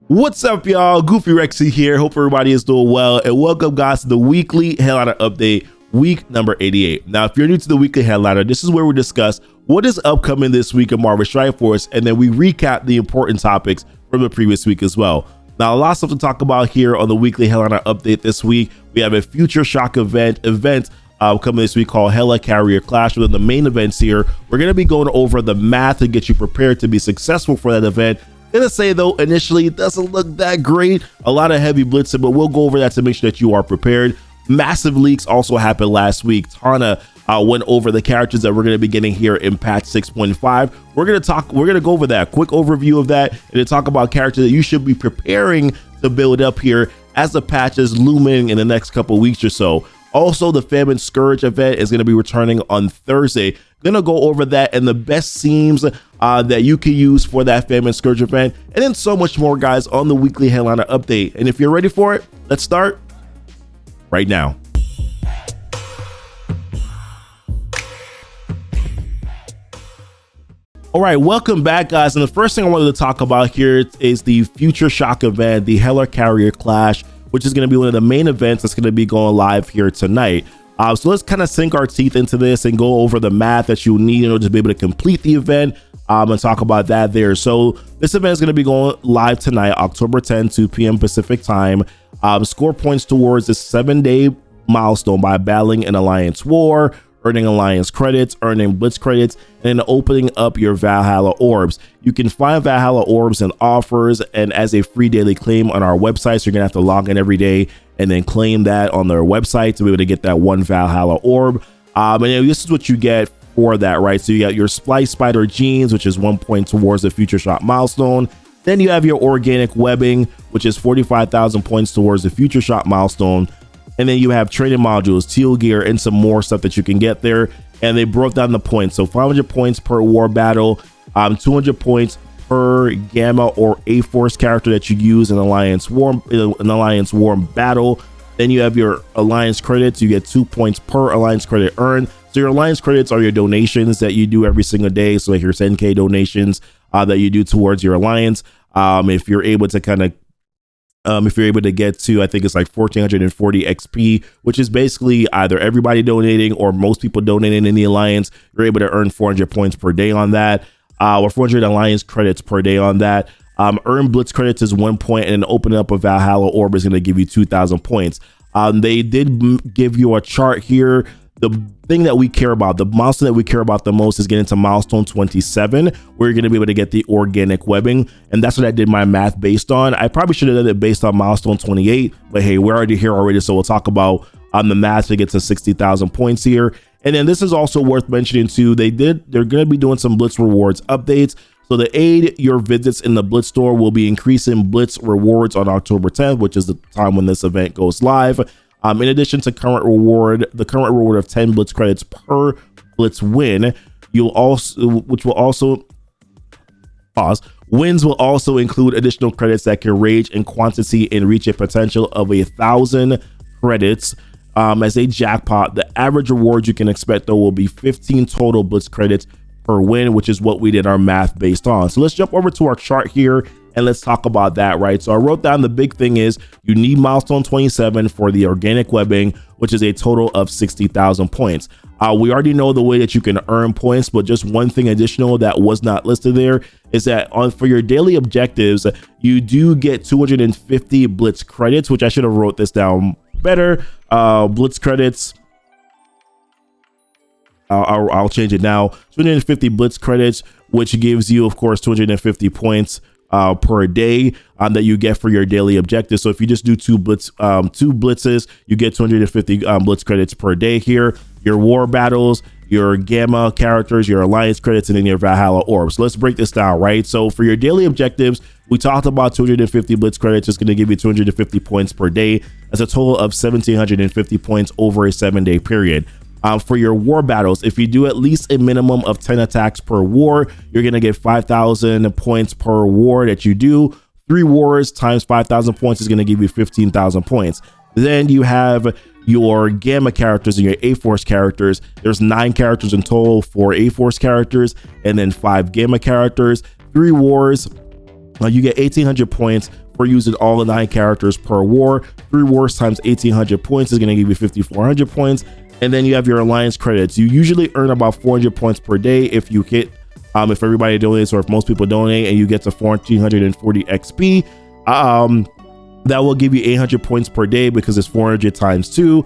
What's up, y'all? Goofy Rexy here. Hope everybody is doing well, and welcome, guys, to the weekly headliner update, week number 88. Now, if you're new to the weekly headliner, this is where we discuss what is upcoming this week in Marvel Strike Force, and then we recap the important topics from the previous week as well. Now, a lot of stuff to talk about here on the weekly headliner update this week. We have a Future Shock event coming this week called Helicarrier Clash. Within the main events here, we're going to be going over the math to get you prepared to be successful for that event. Gonna say though, initially it doesn't look that great, a lot of heavy blitzing, but we'll go over that to make sure that you are prepared. Massive leaks also happened last week. Tana went over the characters that we're going to be getting here in patch 6.5. We're going to go over that quick overview of that and then talk about characters that you should be preparing to build up here as the patch is looming in the next couple weeks or so. Also, the Famine Scourge event is going to be returning on Thursday. Gonna go over that and the best themes that you can use for that Famine Scourge event, and then so much more, guys, on the weekly headliner update. And if you're ready for it, let's start right now. All right, welcome back, guys. And the first thing I wanted to talk about here is the Future Shock event, the Helicarrier Clash, which is going to be one of the main events that's going to be going live here tonight. So let's kind of sink our teeth into this and go over the math that you need in order to be able to complete the event and talk about that there. So this event is going to be going live tonight, October 10, 2 p.m. Pacific time. Score points towards this 7-day milestone by battling an alliance war, earning alliance credits, earning blitz credits, and then opening up your Valhalla orbs. You can find Valhalla orbs and offers and as a free daily claim on our website. So you're gonna have to log in every day and then claim that on their website to be able to get that one Valhalla orb. And this is what you get for that, right? So you got your Splice Spider Genes, which is 1 point towards the Future Shock milestone. Then you have your organic webbing, which is 45,000 points towards the Future Shock milestone. And then you have training modules, teal gear, and some more stuff that you can get there. And they broke down the points. So 500 points per war battle, 200 points per Gamma or A-Force character that you use in Alliance War battle. Then you have your Alliance credits. You get 2 points per Alliance credit earned. So your Alliance credits are your donations that you do every single day. So like your 10K donations that you do towards your Alliance. If you're able to kind of if you're able to get to, I think it's like 1440 XP, which is basically either everybody donating or most people donating in the Alliance, you're able to earn 400 points per day on that, or 400 Alliance credits per day on that. Earn Blitz credits is 1 point, and then opening up a Valhalla orb is going to give you 2,000 points. They did give you a chart here. The thing that we care about, the milestone that we care about the most is getting to milestone 27, where you're going to be able to get the organic webbing. And that's what I did my math based on. I probably should have done it based on milestone 28, but hey, we're already here already. So we'll talk about the math to get to 60,000 points here. And then this is also worth mentioning too. They're going to be doing some Blitz rewards updates. So to aid your visits in the Blitz store, will be increasing Blitz rewards on October 10th, which is the time when this event goes live. In addition to the current reward of 10 Blitz credits per Blitz win, wins will also include additional credits that can range in quantity and reach a potential of 1,000 credits as a jackpot. The average reward you can expect though will be 15 total Blitz credits per win, which is what we did our math based on. So let's jump over to our chart here and let's talk about that, right? So I wrote down the big thing is you need milestone 27 for the organic webbing, which is a total of 60,000 points. We already know the way that you can earn points, but just one thing additional that was not listed there is that for your daily objectives, you do get 250 Blitz credits, which I should have wrote this down better. Blitz credits. I'll change it now. 250 Blitz credits, which gives you, of course, 250 points per day that you get for your daily objectives. So if you just do two blitzes, you get 250 Blitz credits per day here. Your war battles, your Gamma characters, your Alliance credits, and then your Valhalla orbs. So let's break this down, right? So for your daily objectives, we talked about 250 Blitz credits is going to give you 250 points per day. That's a total of 1,750 points over a 7-day period. For your war battles, if you do at least a minimum of 10 attacks per war, you're going to get 5,000 points per war that you do. 3 wars times 5,000 points is going to give you 15,000 points. Then you have your Gamma characters and your A-Force characters. There's 9 characters in total, 4 A-Force characters, and then 5 Gamma characters. 3 wars, you get 1,800 points for using all the 9 characters per war. 3 wars times 1,800 points is going to give you 5,400 points. And then you have your alliance credits. You usually earn about 400 points per day if you hit, if everybody donates or if most people donate, and you get to 1,440 XP. That will give you 800 points per day because it's 400 times 2,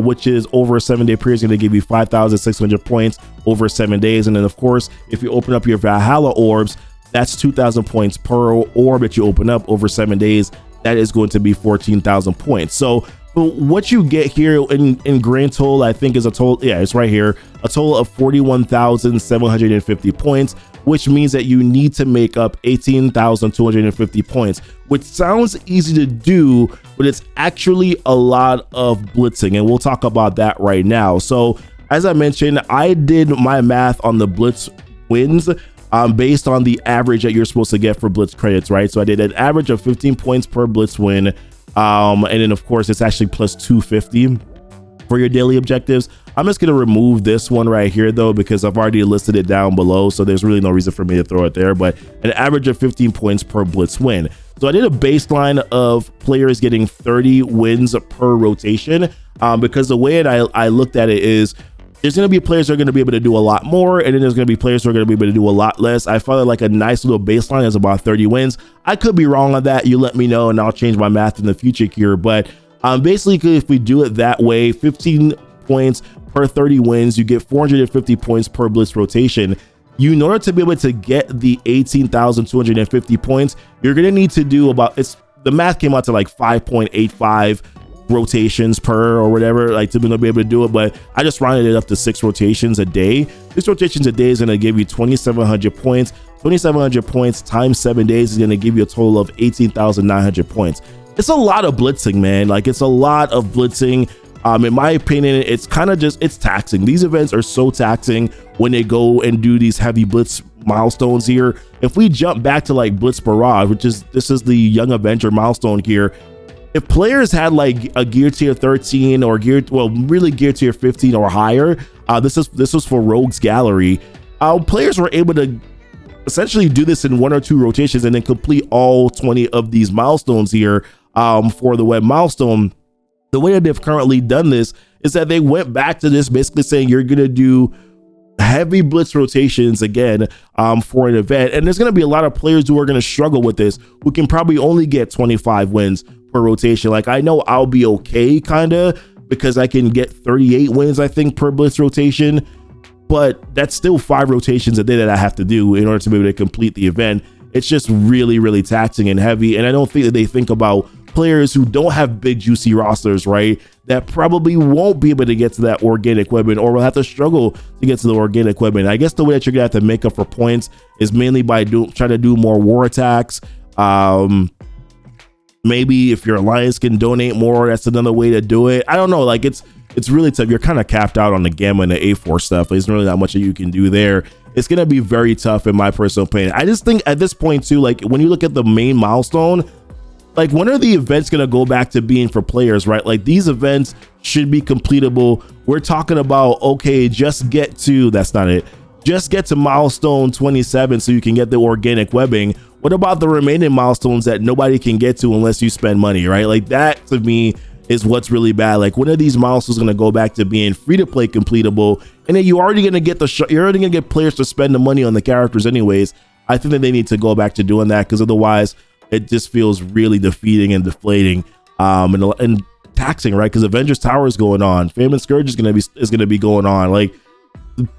which is over a 7-day period is going to give you 5,600 points over 7 days. And then of course, if you open up your Valhalla orbs, that's 2,000 points per orb that you open up over 7 days. That is going to be 14,000 points. So what you get here in grand total, I think is a total, yeah, it's right here, a total of 41,750 points, which means that you need to make up 18,250 points, which sounds easy to do, but it's actually a lot of blitzing, and we'll talk about that right now. So as I mentioned, I did my math on the blitz wins based on the average that you're supposed to get for blitz credits, right? So I did an average of 15 points per blitz win, and then of course it's actually plus 250 for your daily objectives. I'm just going to remove this one right here though, because I've already listed it down below, so there's really no reason for me to throw it there. But an average of 15 points per blitz win. So I did a baseline of players getting 30 wins per rotation, because the way I looked at it is there's going to be players that are going to be able to do a lot more, and then there's going to be players who are going to be able to do a lot less. I felt like a nice little baseline is about 30 wins. I could be wrong on that. You let me know and I'll change my math in the future here. But basically, if we do it that way, 15 points per 30 wins, you get 450 points per blitz rotation. In order to be able to get the 18,250 points, you're going to need to do about, the math came out to like 5.85 rotations per or whatever, like to be able to do it. But I just rounded it up to 6 rotations a day. 6 rotations a day is going to give you 2,700 points. 2,700 points times 7 days is going to give you a total of 18,900 points. It's a lot of blitzing, man. Like, it's a lot of blitzing. In my opinion, it's kind of just, it's taxing. These events are so taxing when they go and do these heavy blitz milestones here. If we jump back to like Blitz Barrage, this is the Young Avenger milestone here. If players had like a gear tier 13 or really gear tier 15 or higher, this was for Rogue's Gallery. Players were able to essentially do this in 1 or 2 rotations and then complete all 20 of these milestones here for the web milestone. The way that they've currently done this is that they went back to this basically saying you're going to do heavy blitz rotations again for an event. And there's going to be a lot of players who are going to struggle with this, who can probably only get 25 wins per rotation. Like, I know I'll be okay kind of because I can get 38 wins, I think, per blitz rotation. But that's still 5 rotations a day that I have to do in order to be able to complete the event. It's just really, really taxing and heavy. And I don't think that they think about players who don't have big juicy rosters, right, that probably won't be able to get to that organic weapon or will have to struggle to get to the organic weapon. I guess the way that you're gonna have to make up for points is mainly by trying to do more war attacks. Maybe if your alliance can donate more, that's another way to do it. I don't know, like it's really tough. You're kind of capped out on the Gamma and the A4 stuff. There's really not much that you can do there. It's gonna be very tough in my personal opinion. I just think at this point too, like when you look at the main milestone, like when are the events going to go back to being for players, right? Like these events should be completable. We're talking about, okay, just get to, that's not it. Just get to milestone 27 so you can get the organic webbing. What about the remaining milestones that nobody can get to unless you spend money, right? Like that to me is what's really bad. Like when are these milestones going to go back to being free to play completable? And then you're already going to get you're already going to get players to spend the money on the characters anyways. I think that they need to go back to doing that, because otherwise it just feels really defeating and deflating and taxing, right? Because Avengers Tower is going on, Famine Scourge is gonna be going on. Like,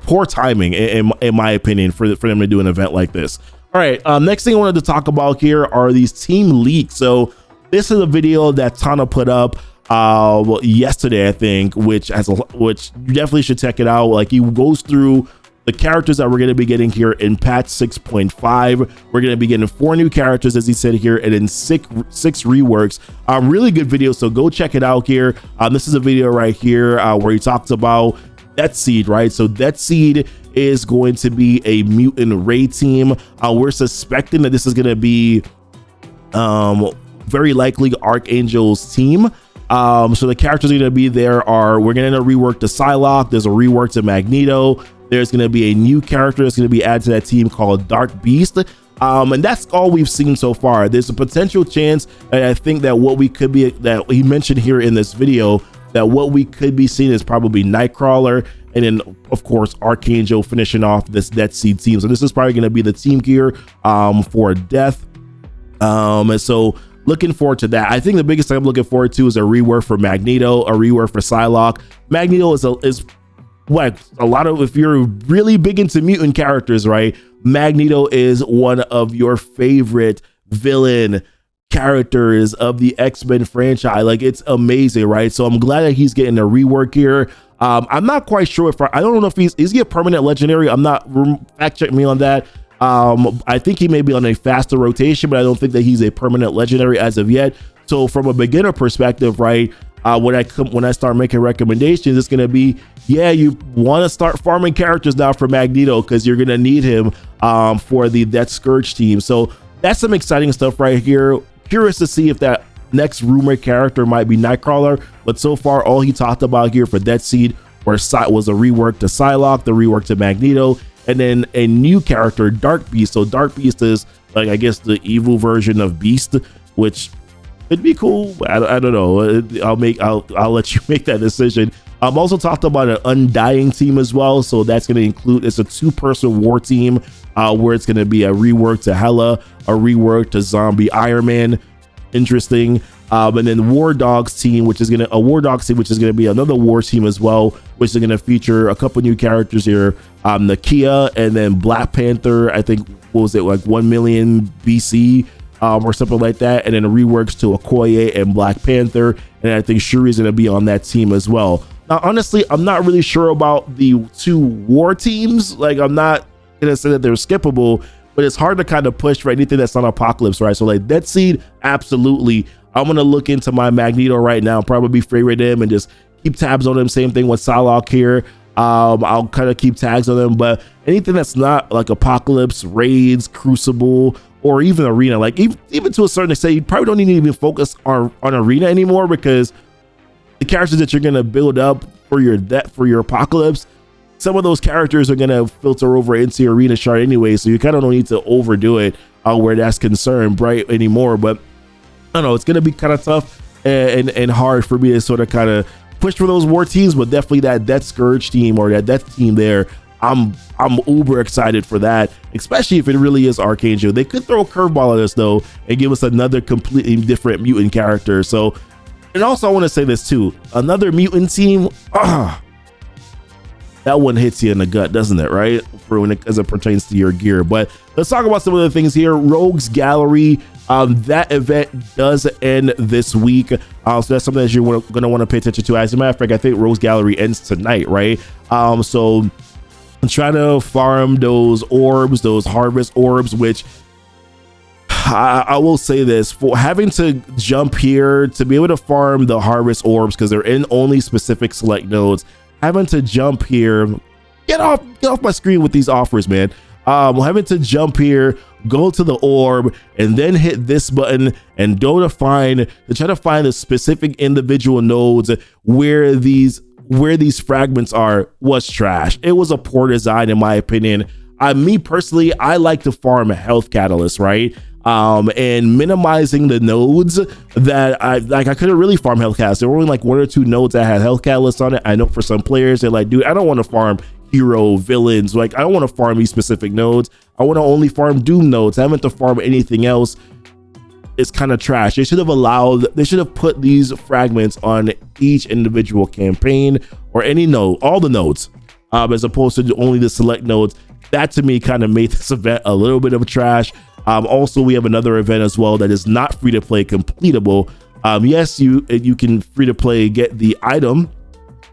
poor timing in my opinion for them to do an event like this. All right, next thing I wanted to talk about here are these team leaks. So this is a video that Tana put up yesterday, I think, which you definitely should check it out. Like, he goes through the characters that we're going to be getting here in patch 6.5. We're going to be getting 4 new characters, as he said here, and then six reworks. Really good video, so go check it out here. This is a video right here where he talks about DeathSeed, right? So DeathSeed is going to be a mutant raid team. We're suspecting that this is going to be very likely Archangel's team. So the characters are going to be there we're going to rework to Psylocke. There's a rework to Magneto. There's going to be a new character that's going to be added to that team called Dark Beast. And that's all we've seen so far. There's a potential chance, and I think that what we could be, that he mentioned here in this video, that what we could be seeing is probably Nightcrawler, and then of course Archangel finishing off this DeathSeed team. So this is probably going to be the team gear for Death. And so looking forward to that. I think the biggest thing I'm looking forward to is a rework for Magneto, a rework for Psylocke. Magneto is like a lot of, if you're really big into mutant characters, right, Magneto is one of your favorite villain characters of the X-Men franchise. Like, it's amazing, right? So I'm glad that he's getting a rework here. I'm not quite sure if I don't know if is he a permanent legendary. I'm not, fact check me on that. I think he may be on a faster rotation, but I don't think that he's a permanent legendary as of yet. So from a beginner perspective, right, when I start making recommendations, it's gonna be, yeah, you want to start farming characters now for Magneto, because you're gonna need him for the Death Scourge team. So that's some exciting stuff right here. Curious to see if that next rumored character might be Nightcrawler, but so far all he talked about here for DeathSeed was a rework to Psylocke, the rework to Magneto, and then a new character, Dark Beast. So Dark Beast is, like, I guess the evil version of Beast, which it'd be cool. I don't know. I'll let you make that decision. I'm also talked about an Undying team as well. So that's going to include, it's a 2-person war team where it's going to be a rework to Hela, a rework to Zombie Iron Man. Interesting. And then War Dogs team, which is going to be another war team as well, which is going to feature a couple new characters here. Nakia, and then Black Panther, I think, what was it, like 1 million BC or something like that, and then reworks to Okoye and Black Panther, and I think Shuri's going to be on that team as well. Now, honestly, I'm not really sure about the 2 war teams. Like, I'm not going to say that they're skippable, but it's hard to kind of push for anything that's not Apocalypse, right? So like DeathSeed, absolutely. I'm going to look into my Magneto right now, probably favorite him and just keep tabs on him. Same thing with Psylocke here. I'll kind of keep tags on them, but anything that's not like Apocalypse, Raids, Crucible, or even Arena, like even to a certain extent, you probably don't need to even focus on Arena anymore, because the characters that you're going to build up for your Apocalypse, some of those characters are going to filter over into your Arena chart anyway, so you kind of don't need to overdo it where that's concerned, right, anymore. But I don't know, it's going to be kind of tough and hard for me to sort of kind of push for those war teams, but definitely that Death Scourge team or that Death team there, I'm uber excited for that, especially if it really is Archangel. They could throw a curveball at us though and give us another completely different mutant character. So, and also I want to say this too, another mutant team, that one hits you in the gut, doesn't it, right? As it pertains to your gear. But let's talk about some of the things here. Rogues Gallery, that event does end this week. So that's something that you're going to want to pay attention to. As a matter of fact, I think Rogues Gallery ends tonight, right? So I'm trying to farm those orbs, those harvest orbs, which I will say this, for having to jump here to be able to farm the harvest orbs, because they're in only specific select nodes, having to jump here, get off my screen with these offers, man. Having to jump here, go to the orb, and then hit this button and go to try to find the specific individual nodes where these fragments are, was trash. It was a poor design in my opinion. Me personally, I like to farm health catalysts, right? And minimizing the nodes that I couldn't really farm health catalysts. There were only like 1 or 2 nodes that had health catalysts on it. I know for some players, they're like, dude, I don't want to farm hero villains. Like, I don't want to farm these specific nodes. I want to only farm Doom nodes. Having to farm anything else is kind of trash. They should have put these fragments on each individual campaign or any node, all the nodes, as opposed to only the select nodes. That to me kind of made this event a little bit of trash. Also, we have another event as well that is not free to play completable. Yes, you can free to play get the item,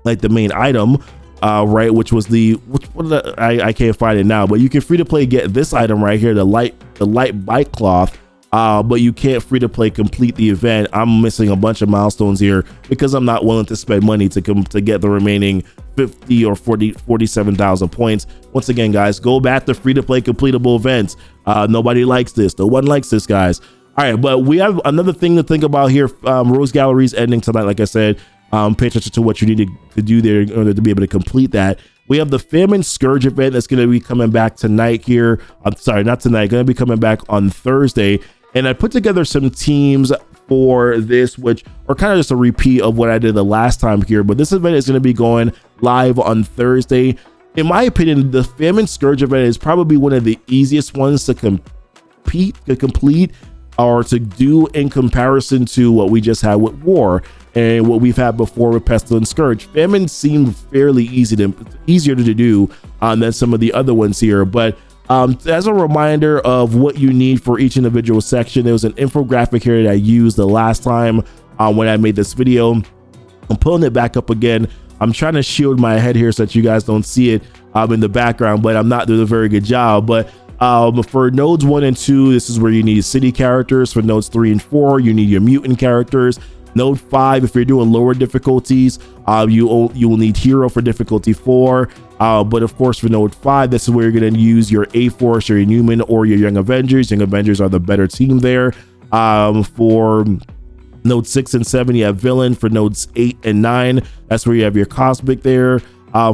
like the main item, right, which was I can't find it now, but you can free to play get this item right here, the light bite cloth, but you can't free to play complete the event. I'm missing a bunch of milestones here because I'm not willing to spend money to get the remaining 50 or 47,000 points. Once again, guys, go back to free to play completable events. Nobody likes this. No one likes this, guys. All right, but we have another thing to think about here. Rose Gallery's ending tonight, like I said. Pay attention to what you need to do there in order to be able to complete that. We have the Famine Scourge event that's going to be coming back tonight here. I'm sorry, not tonight, going to be coming back on Thursday. And I put together some teams for this, which are kind of just a repeat of what I did the last time here. But this event is going to be going live on Thursday. In my opinion, the Famine Scourge event is probably one of the easiest ones to complete or to do in comparison to what we just had with War and what we've had before with Pestilence Scourge. Famine seemed fairly easier to do than some of the other ones here. But as a reminder of what you need for each individual section, there was an infographic here that I used the last time when I made this video. I'm pulling it back up again. I'm trying to shield my head here so that you guys don't see it in the background, but I'm not doing a very good job. But for nodes 1 and 2, this is where you need city characters. For nodes 3 and 4, you need your mutant characters. Node 5, if you're doing lower difficulties, you will need hero for difficulty 4. But of course, for node 5, this is where you're going to use your A-Force, your Inhuman, or your Young Avengers. Young Avengers are the better team there. For node 6 and 7, you have Villain. For nodes 8 and 9, that's where you have your Cosmic there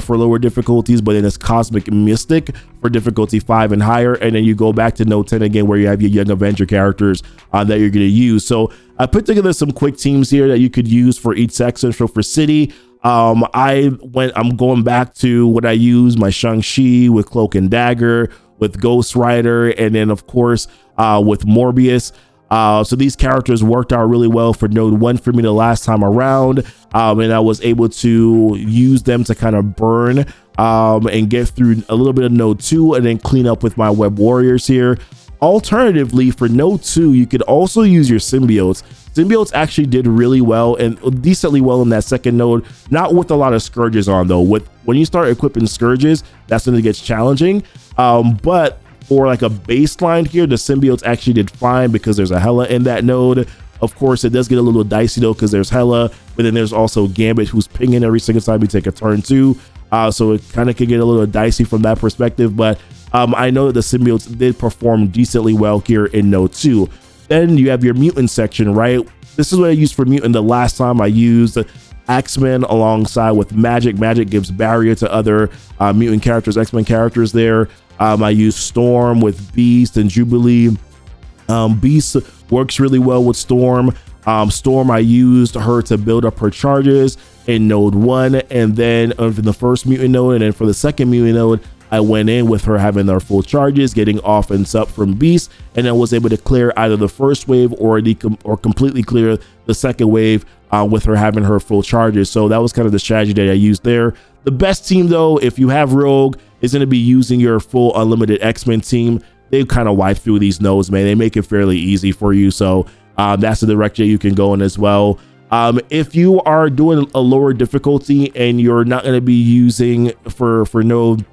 for lower difficulties, but then it's Cosmic Mystic for difficulty 5 and higher. And then you go back to node 10 again, where you have your Young Avenger characters that you're going to use. So I put together some quick teams here that you could use for each section. So for city, I'm going back to what I use, my Shang-Chi with Cloak and Dagger, with Ghost Rider, and then of course with Morbius. So these characters worked out really well for node 1 for me the last time around, and I was able to use them to kind of burn and get through a little bit of node 2 and then clean up with my Web Warriors here. Alternatively, for node 2, you could also use your symbiotes. Symbiotes actually did really well and decently well in that second node, not with a lot of scourges on though. When you start equipping scourges, that's when it gets challenging. But for like a baseline here, the symbiotes actually did fine because there's a Hela in that node. Of course, it does get a little dicey though because there's Hela, but then there's also Gambit who's pinging every single time you take a turn too. So it kind of could get a little dicey from that perspective, but I know that the symbiotes did perform decently well here in node 2. Then you have your mutant section, right? This is what I used for mutant the last time. I used X-Men alongside with Magic. Magic gives barrier to other mutant characters, X-Men characters there. I use Storm with Beast and Jubilee. Beast works really well with Storm. Storm, I used her to build up her charges in node 1, and then for the first mutant node, and then for the second mutant node, I went in with her having their full charges, getting offense up from Beast, and then was able to clear either the first wave or completely clear the second wave with her having her full charges. So that was kind of the strategy that I used there. The best team though, if you have Rogue, is going to be using your full unlimited X-Men team. They kind of wipe through these nodes, man. They make it fairly easy for you. So that's the direction you can go in as well. If you are doing a lower difficulty and you're not going to be using for node,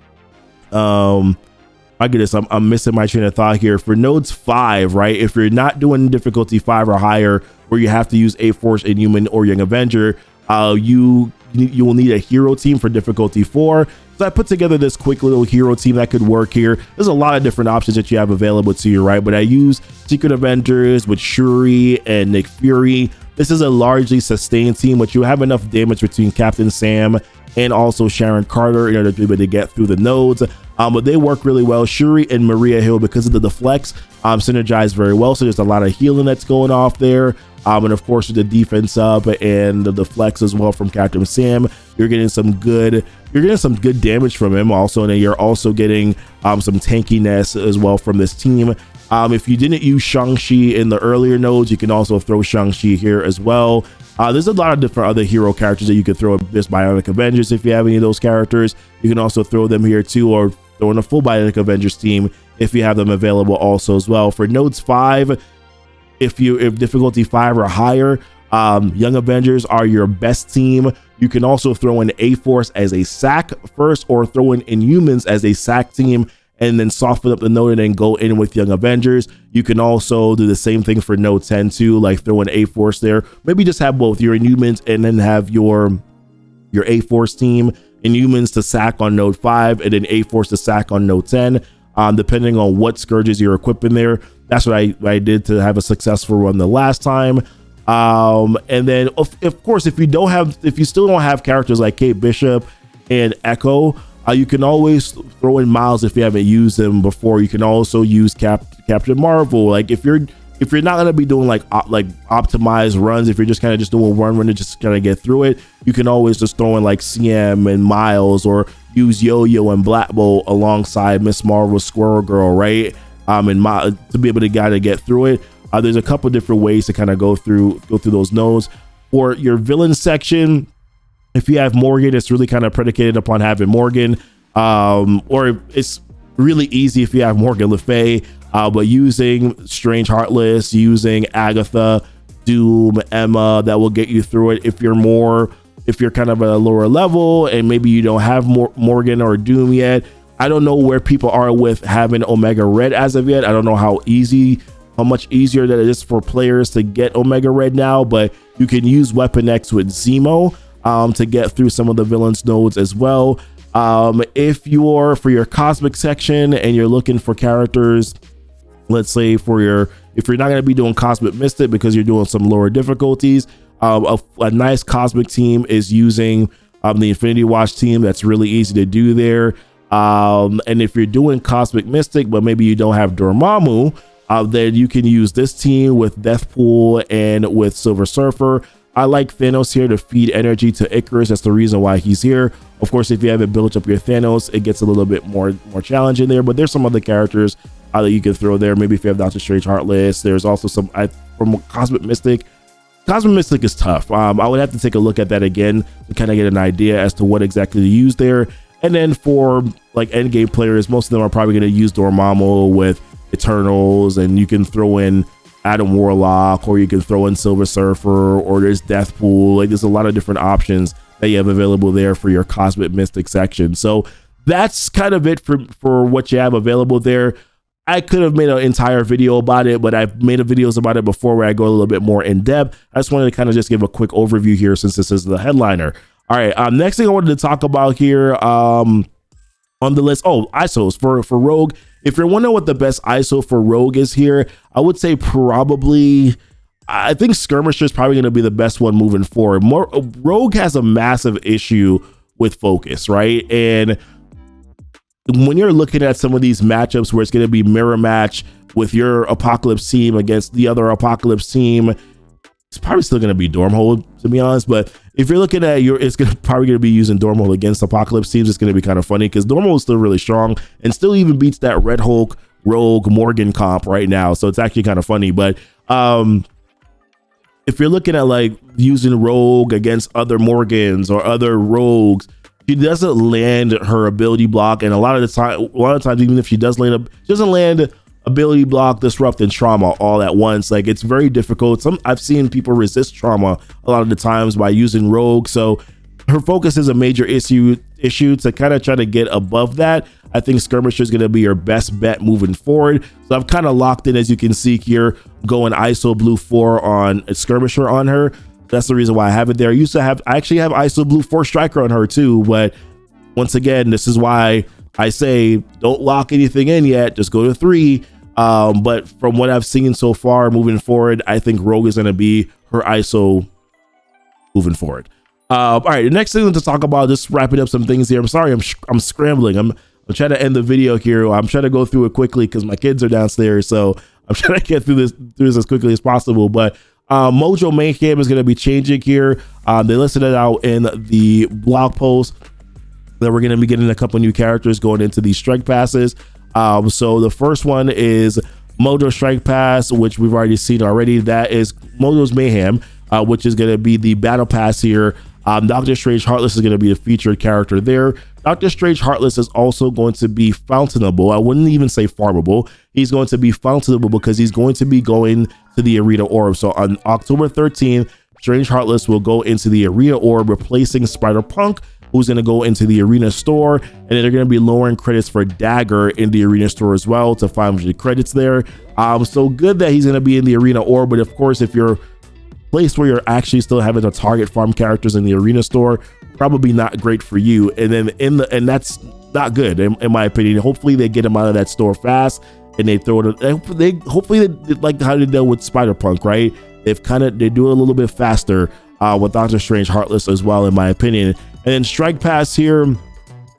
I get this, I'm missing my train of thought here. For nodes 5, right? If you're not doing difficulty 5 or higher, where you have to use A-Force, Inhuman, or Young Avenger, you will need a hero team for difficulty 4. So I put together this quick little hero team that could work here. There's a lot of different options that you have available to you, right? But I use Secret Avengers with Shuri and Nick Fury. This is a largely sustained team, but you have enough damage between Captain Sam and also Sharon Carter in order to be able to get through the nodes. But they work really well. Shuri and Maria Hill, because of the deflects, synergize very well. So there's a lot of healing that's going off there. And of course, with the defense up and the flex as well from Captain Sam, you're getting some good damage from him also, and then you're also getting some tankiness as well from this team. If you didn't use Shang-Chi in the earlier nodes, you can also throw Shang-Chi here as well. There's a lot of different other hero characters that you could throw. There's Bionic Avengers if you have any of those characters. You can also throw them here too, or throw in a full Bionic Avengers team if you have them available also as well. For nodes 5, if difficulty 5 or higher, Young Avengers are your best team. You can also throw in A-Force as a sack first, or throw in Inhumans as a sack team and then soften up the node and then go in with Young Avengers. You can also do the same thing for node 10 too, like throw in A-Force there. Maybe just have both your Inhumans and then have your A-Force team, Inhumans to sack on node 5 and then A-Force to sack on node 10, depending on what scourges you're equipping there. That's what I did to have a successful run the last time. And then of course, if you still don't have characters like Kate Bishop and Echo, You can always throw in Miles if you haven't used them before. You can also use Captain Marvel. Like if you're not gonna be doing like optimized runs, if you're just kind of just doing one run to just kind of get through it, you can always just throw in like CM and Miles, or use Yo-Yo and Black Bolt alongside Miss Marvel, Squirrel Girl, right? And to be able to get through it. There's a couple different ways to kind of go through those nodes. For your villain section, if you have Morgan, it's really kind of predicated upon having Morgan, or it's really easy if you have Morgan Le Fay, but using Strange Heartless, using Agatha, Doom, Emma, that will get you through it. If you're kind of at a lower level and maybe you don't have Morgan or Doom yet, I don't know where people are with having Omega Red as of yet. I don't know how much easier that it is for players to get Omega Red now, but you can use Weapon X with Zemo to get through some of the villains nodes as well. If you're for your cosmic section and you're looking for characters, let's say if you're not going to be doing Cosmic Mystic because you're doing some lower difficulties, a nice cosmic team is using the Infinity Watch team. That's really easy to do there. And if you're doing Cosmic Mystic but maybe you don't have Dormammu, then you can use this team with Deathpool and with Silver Surfer. I like Thanos here to feed energy to Icarus. That's the reason why he's here. Of course, if you haven't built up your Thanos, it gets a little bit more challenging there, but there's some other characters that you can throw there. Maybe if you have Doctor Strange Heartless, there's also some from Cosmic Mystic. Cosmic Mystic is tough. I would have to take a look at that again to kind of get an idea as to what exactly to use there. And then for like endgame players, most of them are probably going to use Dormammu with Eternals, and you can throw in Adam Warlock, or you can throw in Silver Surfer, or there's Deathpool. Like there's a lot of different options that you have available there for your Cosmic Mystic section. So that's kind of it for what you have available there. I could have made an entire video about it, but I've made videos about it before where I go a little bit more in depth. I just wanted to kind of just give a quick overview here since this is the headliner. All right, next thing I wanted to talk about here on the list, ISOs for Rogue. If you're wondering what the best ISO for Rogue is here, I would say I think Skirmisher is probably going to be the best one moving forward. Rogue has a massive issue with focus, right? And when you're looking at some of these matchups where it's going to be mirror match with your Apocalypse team against the other Apocalypse team, it's probably still going to be Dormhold, to be honest. But if you're looking at probably going to be using Dormhold against Apocalypse teams, it's going to be kind of funny because Dormhold is still really strong and still even beats that Red Hulk, Rogue, Morgan comp right now. So it's actually kind of funny. But if you're looking at like using Rogue against other Morgans or other Rogues, she doesn't land her ability block, and a lot of times, even if she does land she doesn't land ability block, disrupt, and trauma all at once. Like it's very difficult. I've seen people resist trauma a lot of the times by using Rogue. So her focus is a major issue to kind of try to get above that. I think Skirmisher is going to be your best bet moving forward. So I've kind of locked in, as you can see here, going ISO Blue 4 on Skirmisher on her. That's the reason why I have it there. I actually have ISO Blue 4 Striker on her too, but once again, this is why I say don't lock anything in yet. Just go to 3. But from what I've seen so far moving forward, I think Rogue is going to be her ISO moving forward. All right, the next thing to talk about, just wrapping up some things here. I'm sorry, I'm scrambling. I'm trying to end the video here. I'm trying to go through it quickly because my kids are downstairs, so I'm trying to get through this as quickly as possible. But Mojo Mayhem is going to be changing here. They listed it out in the blog post that we're going to be getting a couple new characters going into these strike passes. So the first one is Mojo Strike Pass, which we've already seen already. That is Mojo's Mayhem, which is going to be the battle pass here. Doctor Strange Heartless is going to be a featured character there. Doctor Strange Heartless is also going to be fountainable. I wouldn't even say farmable. He's going to be fountainable because he's going to be going to the Arena Orb. So on October 13th, Strange Heartless will go into the Arena Orb, replacing Spider-Punk, who's going to go into the Arena Store, and then they're going to be lowering credits for Dagger in the Arena Store as well to 500 credits there. So good that he's going to be in the Arena Orb, but of course, if you're placed where you're actually still having to target farm characters in the Arena Store, probably not great for you. And then and that's not good in my opinion. Hopefully they get him out of that store fast and they throw it. Hopefully they like how they dealt with Spider-Punk, right? They do it a little bit faster with Doctor Strange Heartless as well, in my opinion. And then Strike Pass here,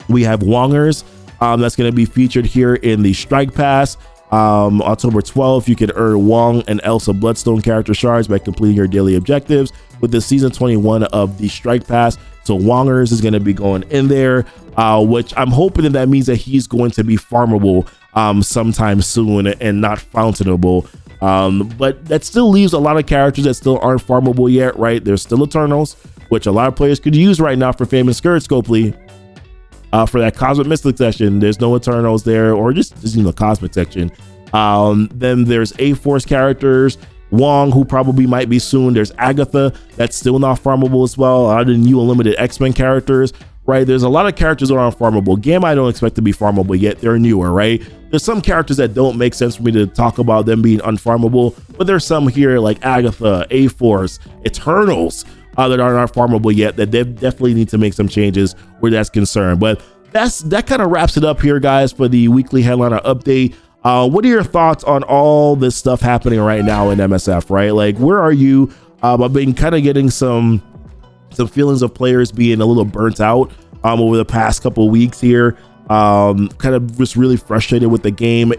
We have Wongers that's going to be featured here in the Strike Pass. October 12th, you can earn Wong and Elsa Bloodstone character shards by completing your daily objectives with the season 21 of the Strike Pass. So Wongers is going to be going in there, which I'm hoping that means that he's going to be farmable sometime soon and not fountainable. But that still leaves a lot of characters that still aren't farmable yet, right? There's still Eternals, which a lot of players could use right now for Famine Scourge, Scopely. For that Cosmic Mystic section, there's no Eternals there, or just Cosmic section. Then there's A-Force characters, Wong, who probably might be soon. There's Agatha, that's still not farmable as well. The new Unlimited X-Men characters, right? There's a lot of characters that aren't farmable. Gamma, I don't expect to be farmable yet. They're newer, right? There's some characters that don't make sense for me to talk about them being unfarmable, but there's some here like Agatha, A-Force, Eternals, that are not farmable yet, that they definitely need to make some changes where that's concerned. But that kind of wraps it up here, guys, for the weekly headliner update. What are your thoughts on all this stuff happening right now in MSF, right? Like, where are you? I've been kind of getting some feelings of players being a little burnt out over the past couple of weeks here. Kind of just really frustrated with the game.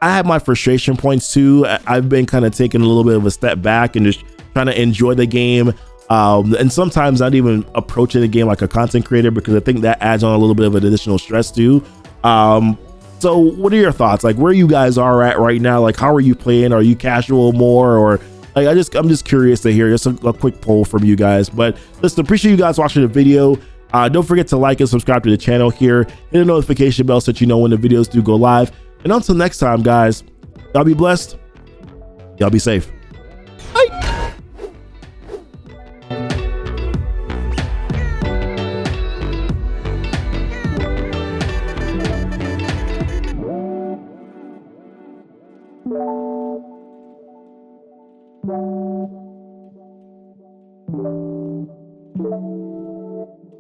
I have my frustration points too. I've been kind of taking a little bit of a step back and just trying to enjoy the game, and sometimes not even approaching the game like a content creator, because I think that adds on a little bit of an additional stress too. So what are your thoughts? Like, where you guys are at right now? Like, how are you playing? Are you casual more, or like, I'm just curious to hear just a quick poll from you guys. But listen, appreciate you guys watching the video. Don't forget to like and subscribe to the channel here. Hit the notification bell so that you know when the videos do go live. And until next time, guys, y'all be blessed. Y'all be safe. Bye. Thank you.